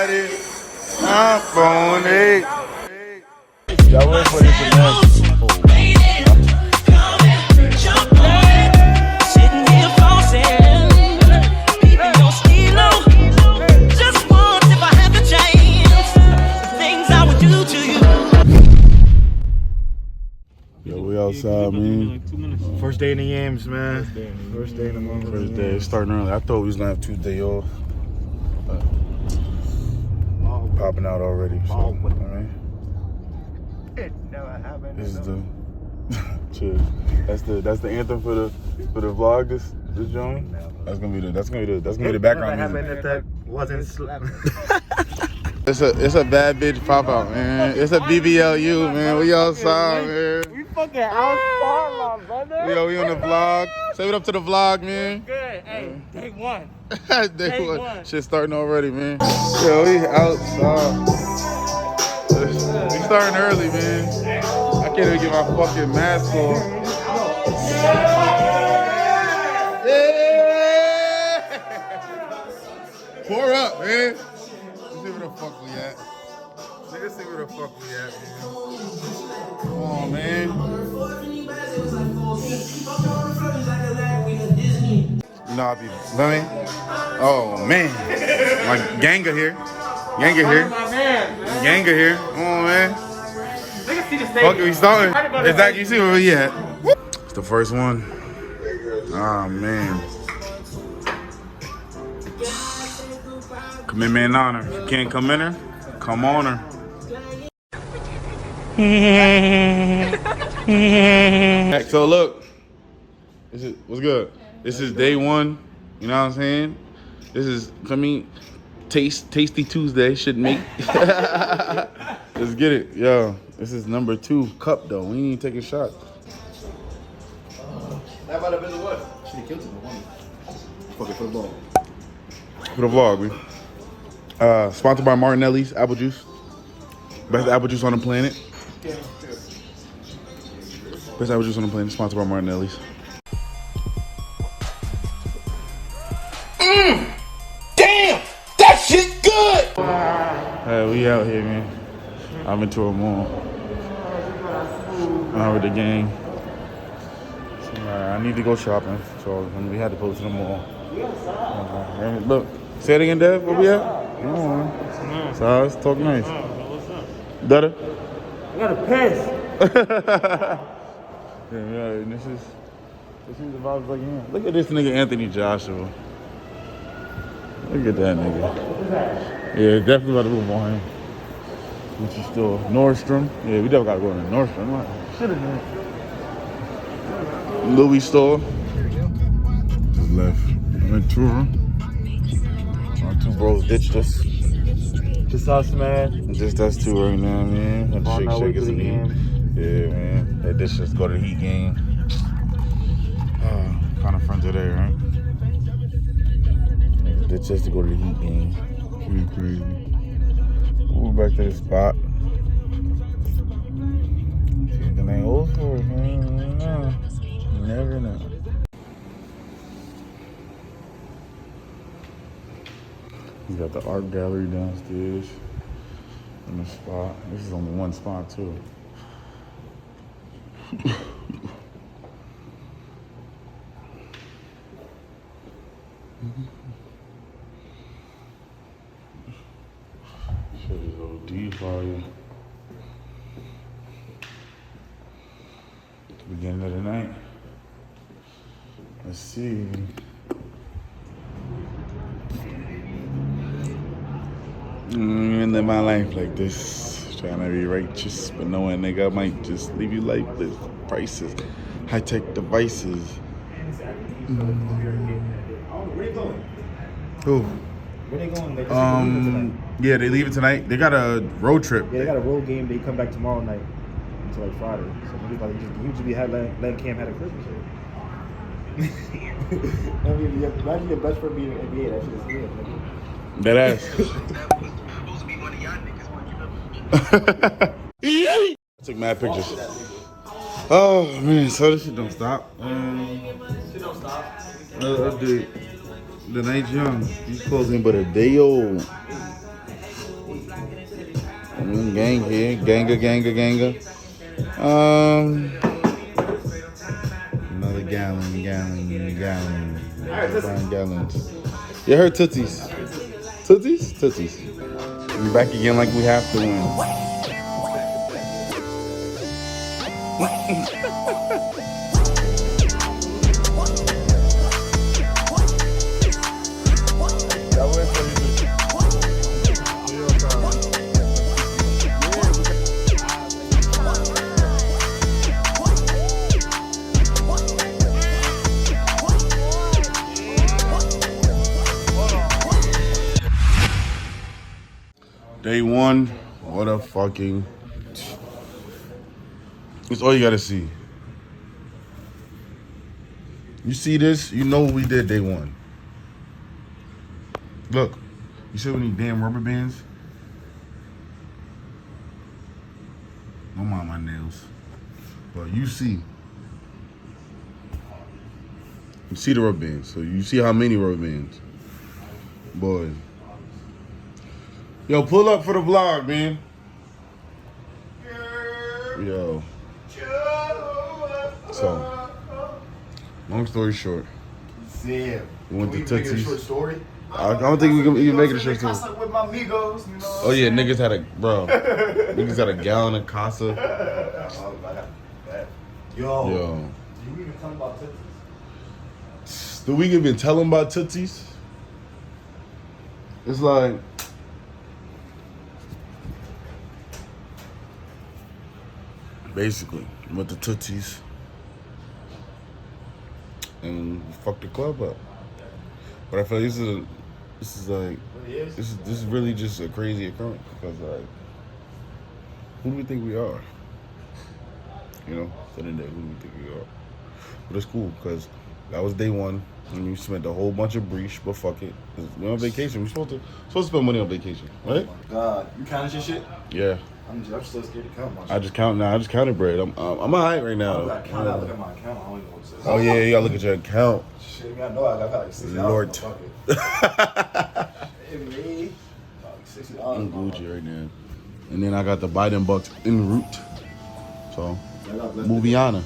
body. I'm phony. Y'all wait for this next. Yo, we outside, man. First day in the yams, man. First day in the month. First day, starting early. I thought we was gonna have Tuesday off. But popping out already. So, I mean, It never happened. this is the chill. That's the anthem for the vlog. This joint. That's gonna be the background What music. happened if that wasn't It's a bad bitch pop out, man. It's a BBLU, man. We outside, man. We fucking outside, my brother. Yo, we on the vlog. Say what up to the vlog, man. Good. Hey, day one. Day one. Shit starting already, man. Yo, we outside. We starting early, man. I can't even get my fucking mask on. Yeah! Pour up, man. Let's see where the fuck we at. Let's see where the fuck we at, man. Come on, man. You know I be, feel me? Oh, man. My ganga here. Ganga here. Ganga here. Come on, man. Fuck it, we starting. Exactly, you see where we at. It's the first one. Oh, man. Commitment and honor. If you can't come in her, come on her. So look, what's good? This is day one. You know what I'm saying? This is for me. Tasty Tuesday should make. Let's get it, yo. This is number 2 cup though. We ain't even taking shots. That might have been the one. Should have killed him. Fuck it for the ball. For the vlog, we. Sponsored by Martinelli's apple juice. Best apple juice on the planet. Best apple juice on the planet. Sponsored by Martinelli's. Damn! That shit good! Hey, we out here, man. I'm into a mall. I'm with the gang. I need to go shopping, so we had to go to the mall. Look, say it again, Dev. Where we at? Come on. So let's talk nice. Better? I got a piss. Yeah, and this is the vibes like him. Look at this nigga Anthony Joshua. Look at that nigga. Yeah, definitely about to move on him. Which is still Nordstrom. Yeah, we definitely gotta go to Nordstrom. Shit in there. Louis store. Just left. Ventura. Our 2 bros ditched us. Just us, man. Just us 2 right now, man. Had to shake us and eat. Yeah, man. They ditched us to go to the Heat game. Kind of friends are there, right? They ditched us to go to the Heat game. Pretty crazy. We're back to the spot. See if the name old for it, man. You never know. We got the art gallery downstairs in the spot. This is only one spot too. Shit is OD fire. Beginning of the night. Let's see. Live my life like this, trying to be righteous, but knowing nigga might just leave you lifeless. Prices, high-tech devices. Who? Where they going? They just leaving tonight. Yeah, they leaving tonight. They got a road trip. Yeah, they got a road game. They come back tomorrow night until like Friday. So he usually be letting Cam have a Christmas shit. I mean, imagine your best friend being in the NBA. That shit is weird. That ass. I took mad pictures. Oh man, so this shit don't stop. Shit don't stop. The night's young. These clothes ain't but a day old. Gang here. Ganga. Another gallon. Buying gallons. You heard Tootsies. Tootsies. We back again like we have to win. Day one, what a fucking... That's all you gotta see. You see this, you know what we did day one. Look, you see any damn rubber bands? Don't mind my nails. But you see the rubber bands. So you see how many rubber bands. Boy. Yo, pull up for the vlog, man. Yo. So, long story short. Yeah. We went to Tootsie's. A short story? I don't think we can make it a short story. With my amigos, you know. Oh yeah, niggas had a gallon of Casa. Yo. Do you even tell them about Tootsies? Do we even tell them about Tootsies? It's like, basically, went to Tootsies and fucked the club up. But I feel like this is really just a crazy occurrence because like, who do we think we are? You know, for the day, who do we think we are? But it's cool because that was day one, and we spent a whole bunch of breach. But fuck it, 'cause we're on vacation. We're supposed to spend money on vacation, right? Oh my God, you counted your shit? Yeah. I'm still scared to count my shit. I just counted bread. I'm alright right now. I gotta count out. Look at my account. I don't even know what it says. Oh yeah, you gotta look at your account. Shit, I know I got like $60 Lord. in my pocket. Me, like $60. I'm Gucci right now. And then I got the Biden bucks en route. So, Moviana.